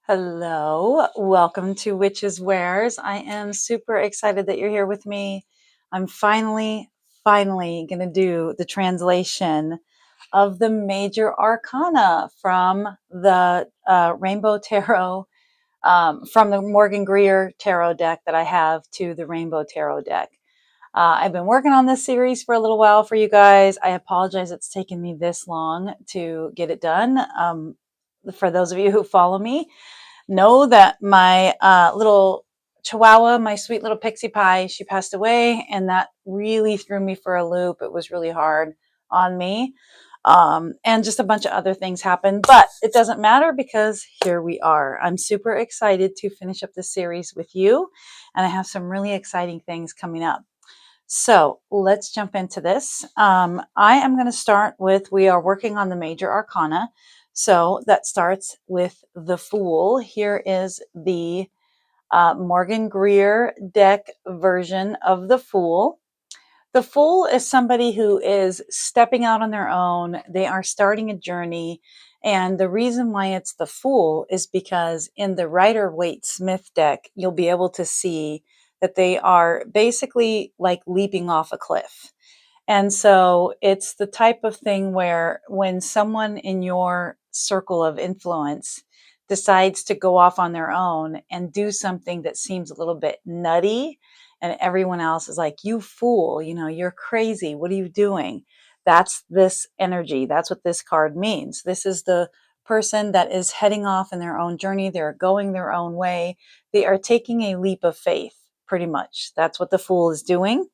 Hello, welcome to Witches Wares. I am super excited that you're here with me. I'm finally going to do the translation of the Major Arcana from the Rainbow Tarot, from the Morgan Greer Tarot deck that I have to the Rainbow Tarot deck. I've been working on this series for a little while for you guys. I apologize it's taken me this long to get it done. For those of you who follow me, know that my little chihuahua, my sweet little pixie pie, she passed away, and that really threw me for a loop. It was really hard on me. And just a bunch of other things happened, but it doesn't matter because here we are. I'm super excited to finish up this series with you, and I have some really exciting things coming up. So let's jump into this. I am going to start with, we are working on the Major Arcana. So that starts with the Fool. Here is the Morgan Greer deck version of the Fool. The Fool is somebody who is stepping out on their own. They are starting a journey. And the reason why it's the Fool is because in the Rider-Waite-Smith deck, you'll be able to see that they are basically like leaping off a cliff. And so it's the type of thing where when someone in your circle of influence decides to go off on their own and do something that seems a little bit nutty, and everyone else is like, you fool, you're crazy. What are you doing? That's this energy. That's what this card means. This is the person that is heading off in their own journey. They're going their own way. They are taking a leap of faith, pretty much. That's what the Fool is doing.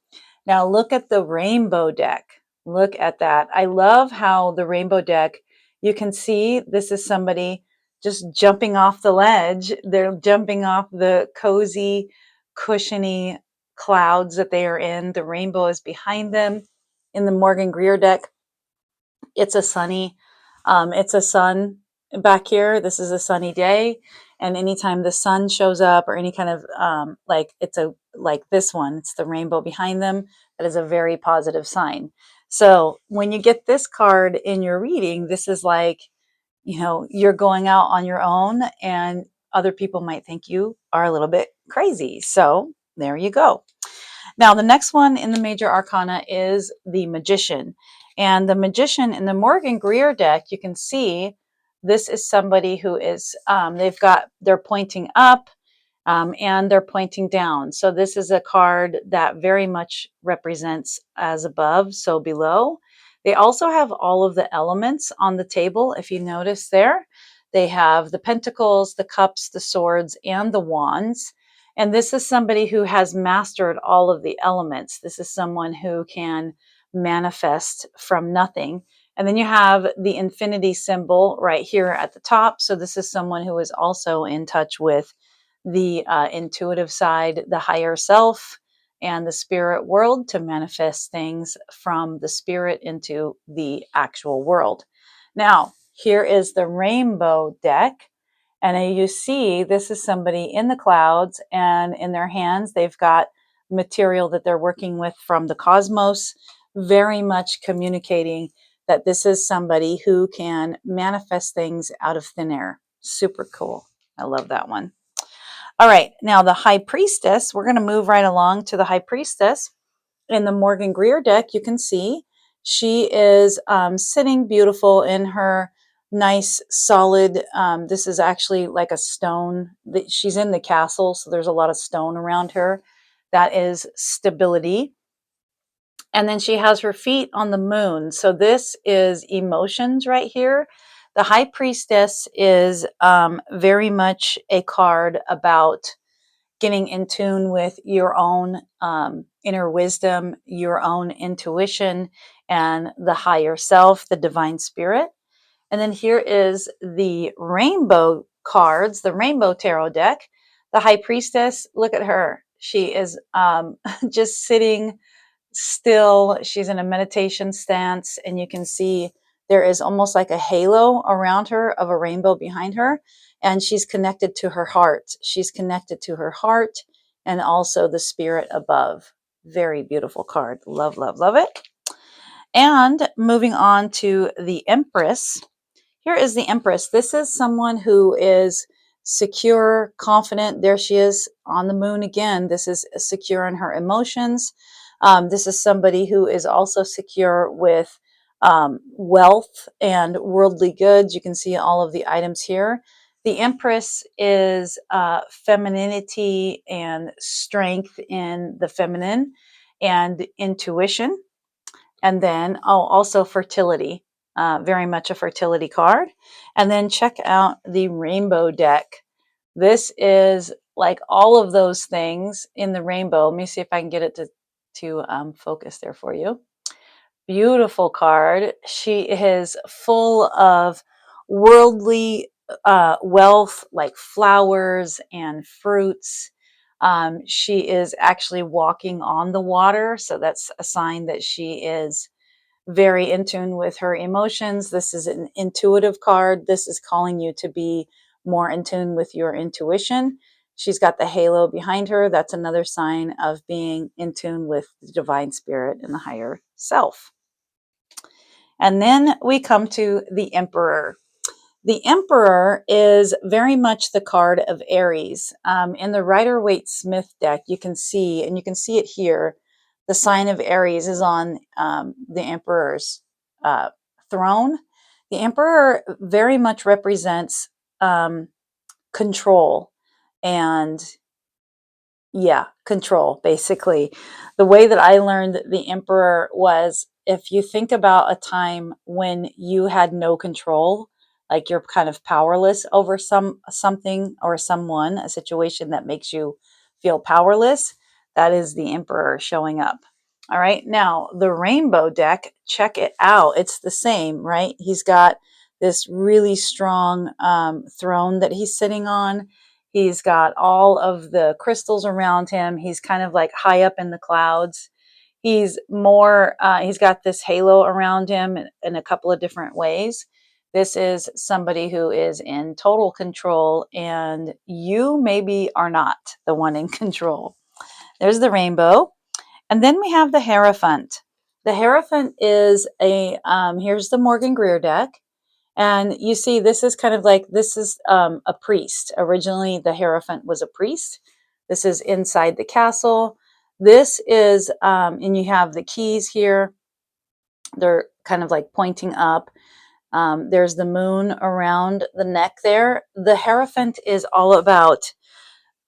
Now look at the Rainbow deck. Look at that. I love how the Rainbow deck, you can see this is somebody just jumping off the ledge. They're jumping off the cozy, cushiony clouds that they are in. The rainbow is behind them. In the Morgan Greer deck, it's a sunny, it's a sun back here. This is a sunny day. And anytime the sun shows up or any kind of like this one, it's the rainbow behind them. That is a very positive sign. So when you get this card in your reading, this is like, you're going out on your own and other people might think you are a little bit crazy. So there you go. Now, the next one in the Major Arcana is the Magician. And the Magician in the Morgan Greer deck, you can see this is somebody who is, they're pointing up and they're pointing down. So this is a card that very much represents as above, so below. They also have all of the elements on the table, if you notice there. They have the pentacles, the cups, the swords, and the wands. And this is somebody who has mastered all of the elements. This is someone who can manifest from nothing. And then you have the infinity symbol right here at the top. So this is someone who is also in touch with the intuitive side, the higher self, and the spirit world to manifest things from the spirit into the actual world. Now, here is the Rainbow deck. And you see, this is somebody in the clouds, and in their hands, they've got material that they're working with from the cosmos, very much communicating that this is somebody who can manifest things out of thin air. Super cool. I love that one. All right, now the High Priestess, we're going to move right along to the High Priestess. In the Morgan Greer deck, you can see she is sitting beautiful in her nice solid, this is actually like a stone. She's in the castle, so there's a lot of stone around her. That is stability. And then she has her feet on the moon. So this is emotions right here. The High Priestess is very much a card about getting in tune with your own inner wisdom, your own intuition, and the higher self, the divine spirit. And then here is the rainbow cards, the Rainbow Tarot deck. The High Priestess, look at her. She is just sitting still. She's in a meditation stance, and you can see there is almost like a halo around her of a rainbow behind her, and she's connected to her heart. She's connected to her heart and also the spirit above. Very beautiful card. Love, love, love it. And moving on to the Empress. Here is the Empress. This is someone who is secure, confident. There she is on the moon again. This is secure in her emotions. This is somebody who is also secure with wealth and worldly goods. You can see all of the items here. The Empress is femininity and strength in the feminine and intuition. And then, also fertility, very much a fertility card. And then check out the rainbow deck. This is like all of those things in the rainbow. Let me see if I can get it to focus there for you. Beautiful card. She is full of worldly wealth, like flowers and fruits. She is actually walking on the water, so that's a sign that she is very in tune with her emotions. This is an intuitive card. This is calling you to be more in tune with your intuition. She's got the halo behind her. That's another sign of being in tune with the divine spirit and the higher self. And then we come to the Emperor. The Emperor is very much the card of Aries. In the Rider-Waite-Smith deck, you can see, and you can see it here, the sign of Aries is on the Emperor's throne. The Emperor very much represents control and control, basically. The way that I learned the Emperor was, if you think about a time when you had no control, like you're kind of powerless over something or someone, a situation that makes you feel powerless, that is the Emperor showing up. All right, now the rainbow deck, check it out. It's the same, right? He's got this really strong throne that he's sitting on. He's got all of the crystals around him. He's kind of like high up in the clouds. He's got this halo around him in a couple of different ways. This is somebody who is in total control, and you maybe are not the one in control. There's the rainbow. And then we have the Hierophant. The Hierophant is here's the Morgan Greer deck. And you see, this is kind of like, this is a priest. Originally, the Hierophant was a priest. This is inside the castle. This is, and you have the keys here. They're kind of like pointing up. There's the moon around the neck there. The Hierophant is all about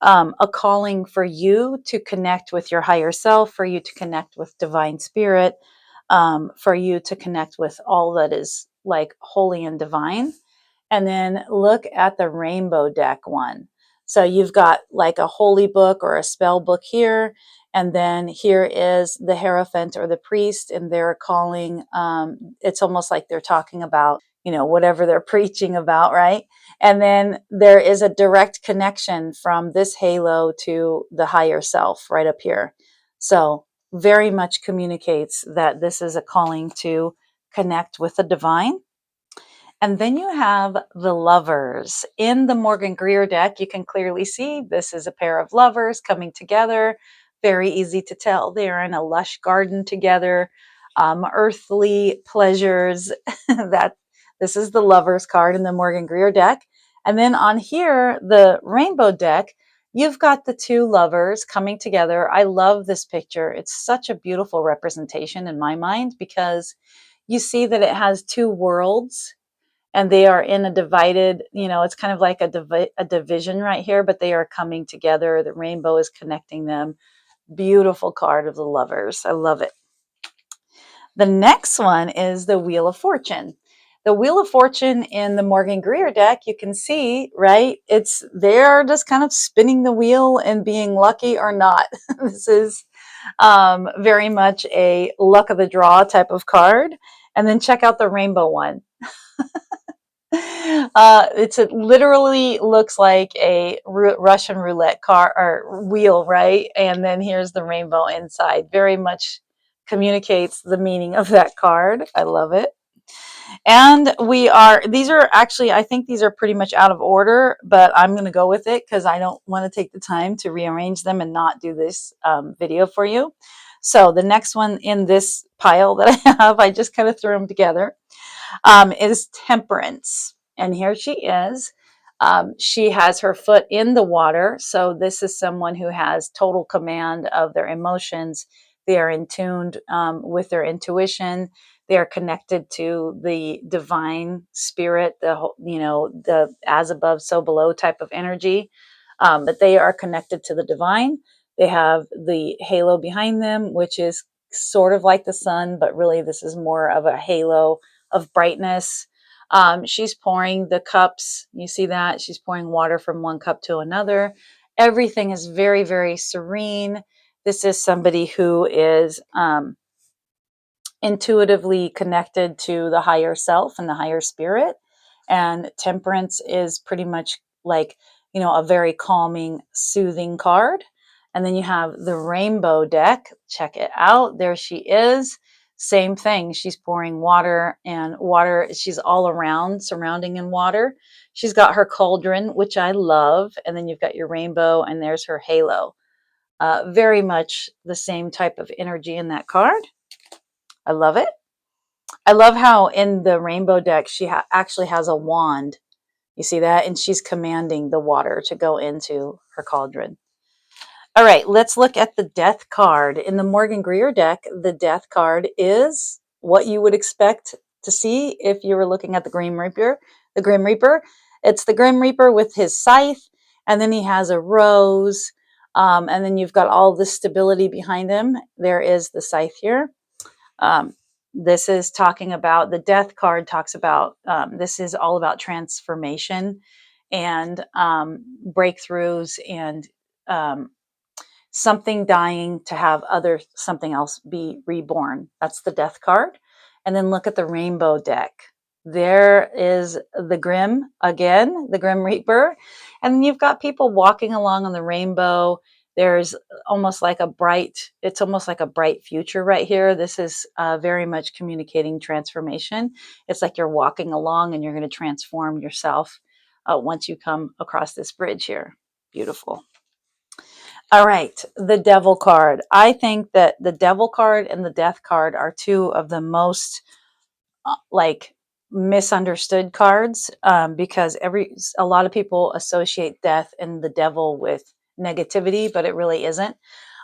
a calling for you to connect with your higher self, for you to connect with divine spirit, for you to connect with all that is like holy and divine. And then look at the rainbow deck one. So you've got like a holy book or a spell book here. And then here is the Hierophant or the priest, and they're calling, it's almost like they're talking about, whatever they're preaching about, right? And then there is a direct connection from this halo to the higher self right up here. So very much communicates that this is a calling to connect with the divine. And then you have the lovers. In the Morgan Greer deck, you can clearly see this is a pair of lovers coming together. Very easy to tell. They're in a lush garden together. Earthly pleasures. That this is the lovers card in the Morgan Greer deck. And then on here, the rainbow deck, you've got the two lovers coming together. I love this picture. It's such a beautiful representation in my mind, because you see that it has two worlds, and they are in a divided, it's kind of like a division right here, but they are coming together. The rainbow is connecting them. Beautiful card of the lovers. I love it. The next one is the Wheel of Fortune. The Wheel of Fortune in the Morgan Greer deck, you can see, right? They're just kind of spinning the wheel and being lucky or not. This is very much a luck of the draw type of card. And then check out the rainbow one. It literally looks like a Russian roulette car or wheel, right? And then here's the rainbow inside. Very much communicates the meaning of that card. I love it. And these are actually, I think these are pretty much out of order, but I'm going to go with it because I don't want to take the time to rearrange them and not do this video for you. So the next one in this pile that I have, I just kind of threw them together, is Temperance. And here she is. She has her foot in the water. So this is someone who has total command of their emotions. They are in tune with their intuition. They are connected to the divine spirit, the as above, so below type of energy. But they are connected to the divine. They have the halo behind them, which is sort of like the sun, but really this is more of a halo of brightness. She's pouring the cups. You see that? She's pouring water from one cup to another. Everything is very, very serene. This is somebody who is intuitively connected to the higher self and the higher spirit. And Temperance is pretty much like, a very calming, soothing card. And then you have the rainbow deck. Check it out. There she is. Same thing. She's pouring water, and water, she's all around, surrounding in water. She's got her cauldron, which I love. And then you've got your rainbow, and there's her halo. Very much the same type of energy in that card. I love it. I love how in the rainbow deck, she actually has a wand. You see that? And she's commanding the water to go into her cauldron. All right, let's look at the death card. In the Morgan Greer deck, the death card is what you would expect to see if you were looking at the Grim Reaper. The Grim Reaper. It's the Grim Reaper with his scythe, and then he has a rose, and then you've got all the stability behind him. There is the scythe here. This is talking about, the death card talks about, this is all about transformation and breakthroughs and something dying to have something else be reborn. That's the death card. And then look at the rainbow deck. There is the Grim again, the Grim Reaper. And then you've got people walking along on the rainbow. There's it's almost like a bright future right here. This is very much communicating transformation. It's like you're walking along and you're going to transform yourself once you come across this bridge here. Beautiful. All right, the Devil card. I think that the Devil card and the Death card are two of the most misunderstood cards, because a lot of people associate death and the devil with negativity, but it really isn't.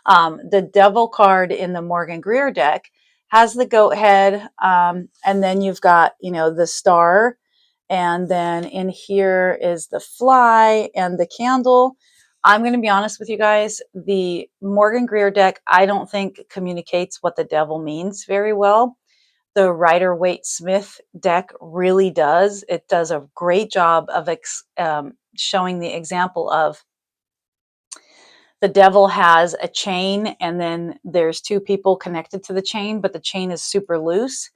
The Devil card in the Morgan Greer deck has the goat head, and then you've got the star, and then in here is the fly and the candle. I'm going to be honest with you guys. The Morgan Greer deck, I don't think communicates what the devil means very well. The Rider-Waite-Smith deck really does. It does a great job of showing the example of the devil has a chain, and then there's two people connected to the chain, but the chain is super loose.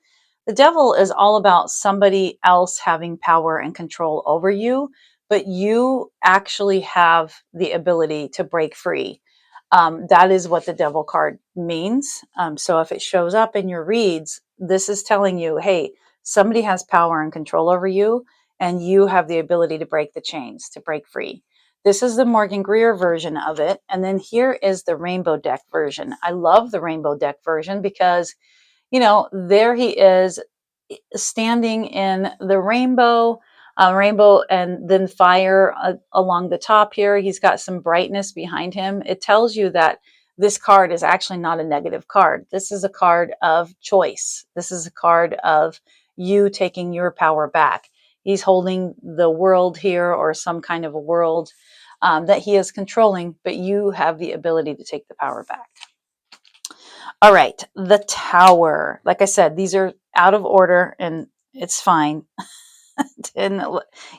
The devil is all about somebody else having power and control over you, but you actually have the ability to break free. That is what the devil card means. So if it shows up in your reads, this is telling you, hey, somebody has power and control over you, and you have the ability to break the chains, to break free. This is the Morgan Greer version of it. And then here is the rainbow deck version. I love the rainbow deck version because, there he is standing in the rainbow, and then fire along the top here. He's got some brightness behind him. It tells you that this card is actually not a negative card. This is a card of choice. This is a card of you taking your power back. He's holding the world here, or some kind of a world that he is controlling, but you have the ability to take the power back. All right, the Tower. Like I said, these are out of order, and it's fine. 10,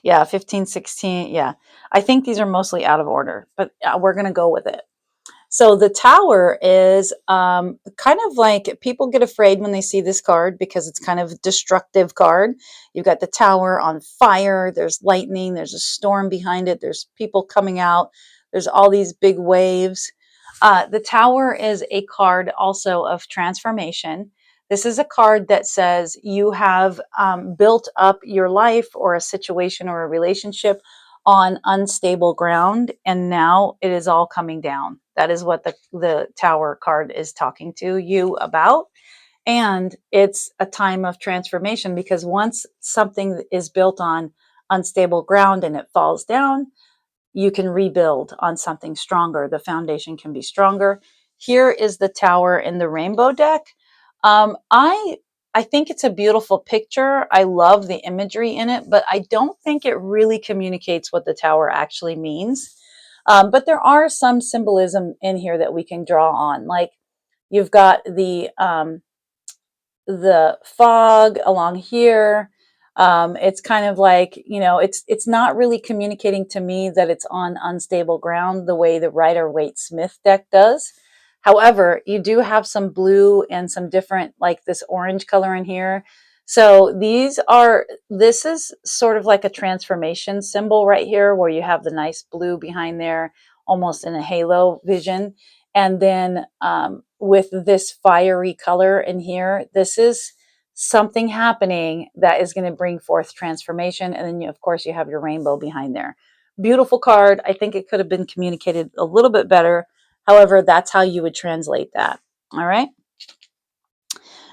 yeah, 15, 16. Yeah, I think these are mostly out of order, but we're going to go with it. So the Tower is kind of like, people get afraid when they see this card because it's kind of a destructive card. You've got the Tower on fire. There's lightning. There's a storm behind it. There's people coming out. There's all these big waves. The Tower is a card also of transformation. This is a card that says you have built up your life or a situation or a relationship on unstable ground, and now it is all coming down. That is what the Tower card is talking to you about. And it's a time of transformation, because once something is built on unstable ground and it falls down, you can rebuild on something stronger. The foundation can be stronger. Here is the tower in the rainbow deck. I think it's a beautiful picture. I love the imagery in it, but I don't think it really communicates what the tower actually means. But there are some symbolism in here that we can draw on. Like you've got the fog along here. It's kind of like, you know, it's not really communicating to me that it's on unstable ground the way the Rider-Waite-Smith deck does. However, you do have some blue and some different, like this orange color in here. So this is sort of like a transformation symbol right here, where you have the nice blue behind there, almost in a halo vision. And then with this fiery color in here, this is something happening that is going to bring forth transformation. And then, of course, you have your rainbow behind there. Beautiful card. I think it could have been communicated a little bit better. However, that's how you would translate that. All right.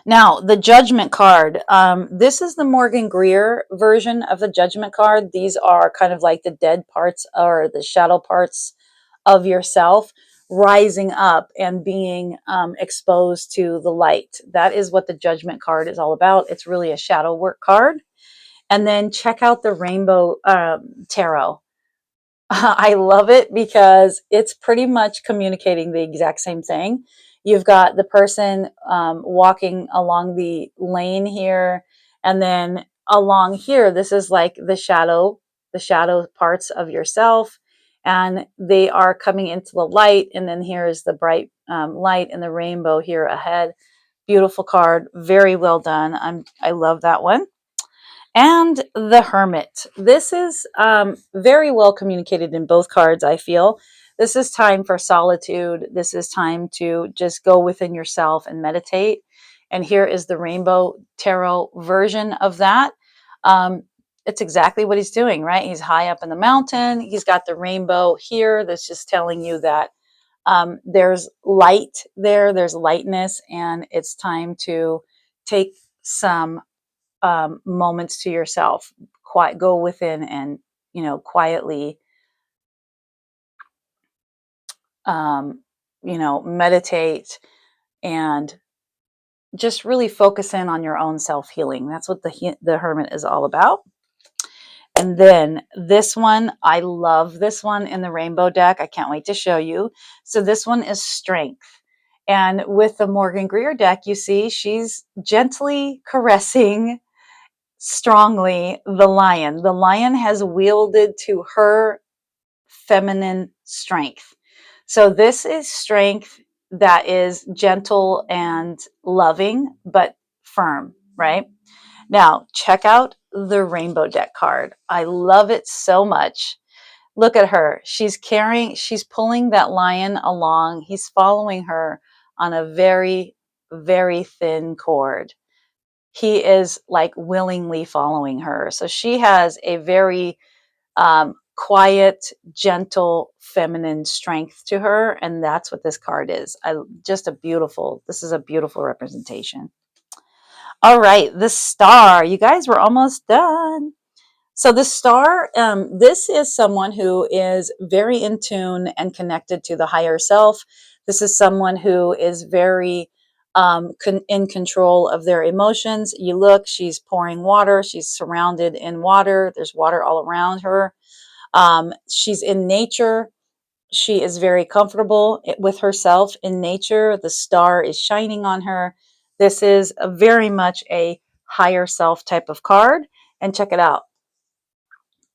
Now, the Judgment card. This is the Morgan Greer version of the Judgment card. These are kind of like the dead parts or the shadow parts of yourself rising up and being exposed to the light. That is what the Judgment card is all about. It's really a shadow work card. And then check out the Rainbow Tarot. I love it because it's pretty much communicating the exact same thing. You've got the person walking along the lane here, and then along here, this is like the shadow parts of yourself, and they are coming into the light, and then here is the bright light and the rainbow here ahead. Beautiful card, very well done. I love that one. And the Hermit. This is very well communicated in both cards, I feel. This is time for solitude. This is time to just go within yourself and meditate. And here is the Rainbow Tarot version of that. It's exactly what he's doing, right? He's high up in the mountain. He's got the rainbow here that's just telling you that there's light there, there's lightness, and it's time to take some moments to yourself. Go within and, you know, quietly, you know, meditate and just really focus in on your own self-healing. That's what the Hermit is all about. And then this one, I love this one in the rainbow deck. I can't wait to show you. So this one is Strength. And with the Morgan Greer deck, you see she's gently caressing strongly the lion. The lion has wielded to her feminine strength. So this is strength that is gentle and loving, but firm, right? Now, check out the rainbow deck card. I love it so much. Look at her. She's pulling that lion along. He's following her on a very, very thin cord. He is like willingly following her. So she has a very quiet, gentle, feminine strength to her. And that's what this card is. This is a beautiful representation. All right, the Star. You guys, were almost done. So the Star, this is someone who is very in tune and connected to the higher self. This is someone who is very in control of their emotions. You look, she's pouring water. She's surrounded in water. There's water all around her. She's in nature. She is very comfortable with herself in nature. The star is shining on her. This is very much a higher self type of card. And check it out.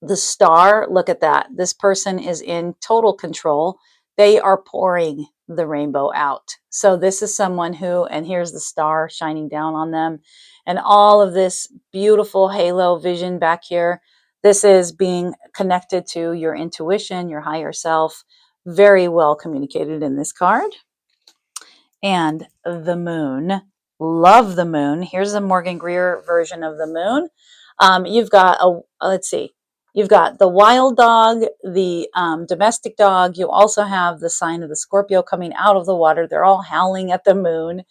The star, look at that. This person is in total control. They are pouring the rainbow out. So this is someone who, and here's the star shining down on them, and all of this beautiful halo vision back here. This is being connected to your intuition, your higher self. Very well communicated in this card. And the moon. Love the moon. Here's the Morgan Greer version of the moon. You've got let's see. You've got the wild dog, the domestic dog. You also have the sign of the Scorpio coming out of the water. They're all howling at the moon.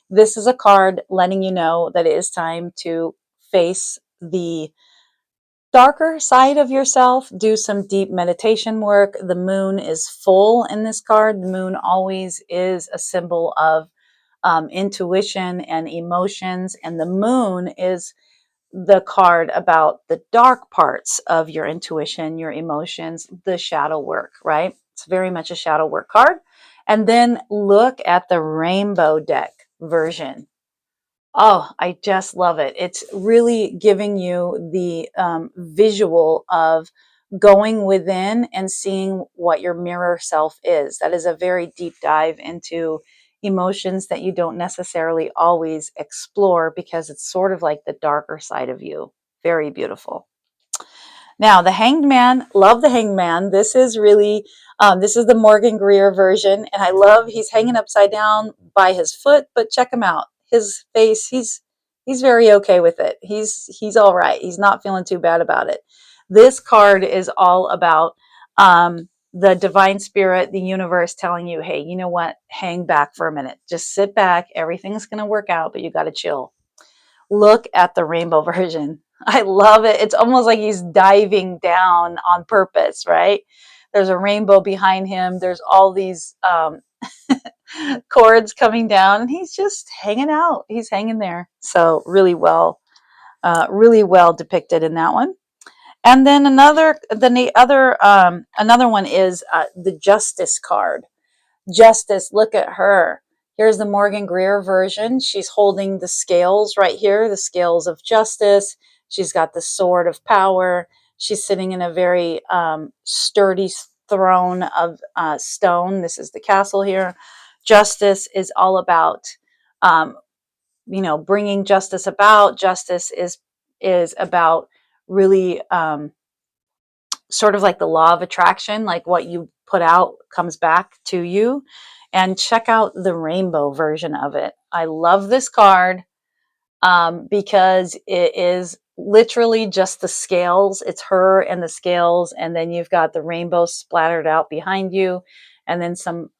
This is a card letting you know that it is time to face the darker side of yourself, do some deep meditation work. The moon is full in this card. The moon always is a symbol of intuition and emotions, and the moon is the card about the dark parts of your intuition, your emotions, the shadow work, right? It's very much a shadow work card. And then look at the rainbow deck version. Oh, I just love it. It's really giving you the visual of going within and seeing what your mirror self is. That is a very deep dive into emotions that you don't necessarily always explore because it's sort of like the darker side of you. Very beautiful. Now, the Hanged Man, love the Hanged Man. This is really, this is the Morgan Greer version, and I love he's hanging upside down by his foot. But check him out, his face. He's very okay with it. He's all right. He's not feeling too bad about it. This card is all about the divine spirit, the universe telling you, hey, you know what? Hang back for a minute. Just sit back. Everything's going to work out, but you got to chill. Look at the rainbow version. I love it. It's almost like he's diving down on purpose, right? There's a rainbow behind him. There's all these cords coming down, and he's just hanging out. He's hanging there. So really well depicted in that one. And then another one is the Justice card. Justice, look at her. Here's the Morgan Greer version. She's holding the scales right here, the scales of justice. She's got the sword of power. She's sitting in a very sturdy throne of stone. This is the castle here. Justice is all about, um, bringing justice about. Justice is about really sort of like the law of attraction, like what you put out comes back to you. And check out the rainbow version of it. I love this card because it is literally just the scales. It's her and the scales, and then you've got the rainbow splattered out behind you, and then some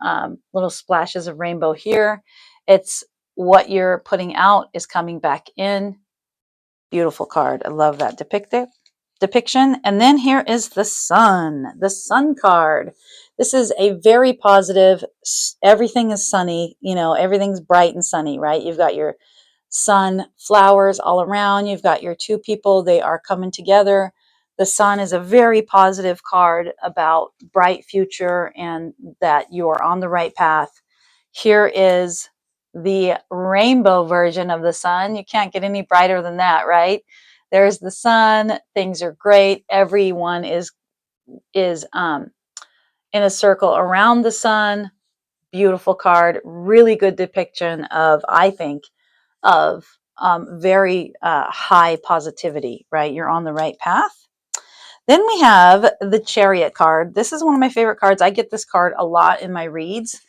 little splashes of rainbow here. It's what you're putting out is coming back in. Beautiful card. I love that depiction. And then here is the sun card. This is a very positive, everything is sunny, everything's bright and sunny, right? You've got your sun flowers all around. You've got your two people, they are coming together. The sun is a very positive card about bright future and that you are on the right path. Here is the rainbow version of the sun. You can't get any brighter than that, right? There's the sun. Things are great. Everyone is in a circle around the sun. Beautiful card. Really good depiction of, I think, of very high positivity, right? You're on the right path. Then we have the Chariot card. This is one of my favorite cards. I get this card a lot in my reads.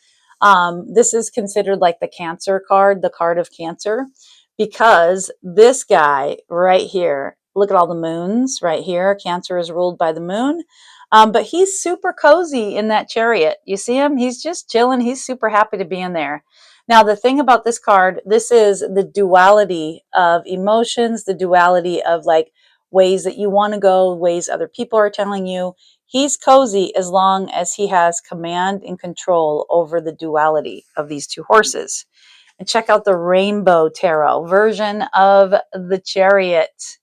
This is considered like the Cancer card, the card of Cancer, because this guy right here, look at all the moons right here. Cancer is ruled by the moon. But he's super cozy in that chariot. You see him? He's just chilling. He's super happy to be in there. Now, the thing about this card, this is the duality of emotions, the duality of like ways that you want to go, ways other people are telling you. He's cozy as long as he has command and control over the duality of these two horses. And check out the Rainbow Tarot version of the Chariot.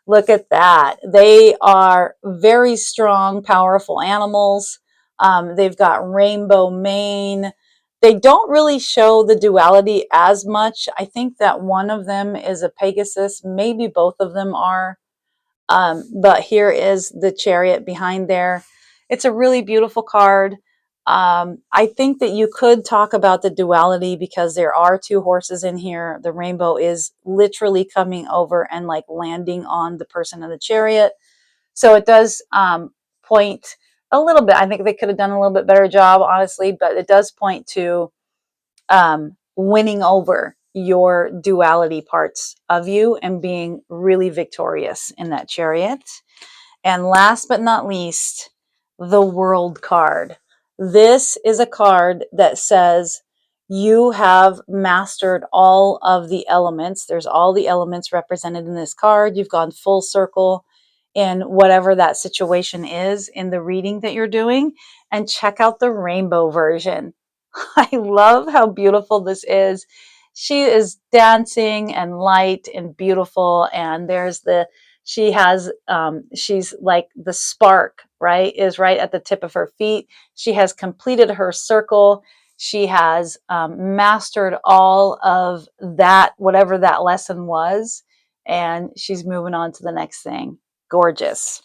Look at that. They are very strong, powerful animals. They've got rainbow mane. They don't really show the duality as much. I think that one of them is a Pegasus. Maybe both of them are. But here is the Chariot behind there. It's a really beautiful card. I think that you could talk about the duality because there are two horses in here. The rainbow is literally coming over and like landing on the person in the chariot. So it does point a little bit. I think they could have done a little bit better job, honestly, but it does point to winning over your duality parts of you and being really victorious in that chariot. And last but not least, the World card. This is a card that says you have mastered all of the elements. There's all the elements represented in this card. You've gone full circle in whatever that situation is in the reading that you're doing, and check out the rainbow version. I love how beautiful this is. She is dancing and light and beautiful, and she's like the spark, right, is right at the tip of her feet. She has completed her circle. She has mastered all of that, whatever that lesson was, and she's moving on to the next thing. Gorgeous.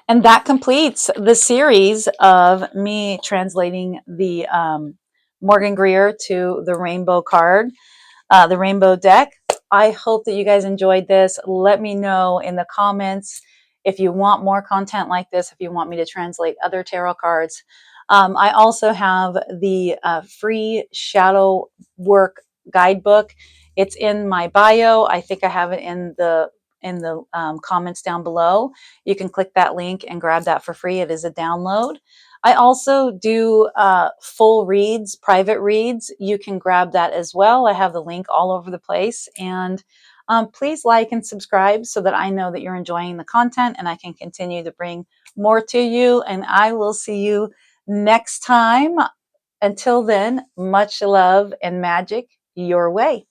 And that completes the series of me translating the Morgan Greer to the rainbow card, the rainbow deck. I hope that you guys enjoyed this. Let me know in the comments if you want more content like this, if you want me to translate other tarot cards. I also have the free shadow work guidebook. It's in my bio. I think I have it in the comments down below. You can click that link and grab that for free. It is a download. I also do full reads, private reads. You can grab that as well. I have the link all over the place. And please like and subscribe so that I know that you're enjoying the content and I can continue to bring more to you. And I will see you next time. Until then, much love and magic your way.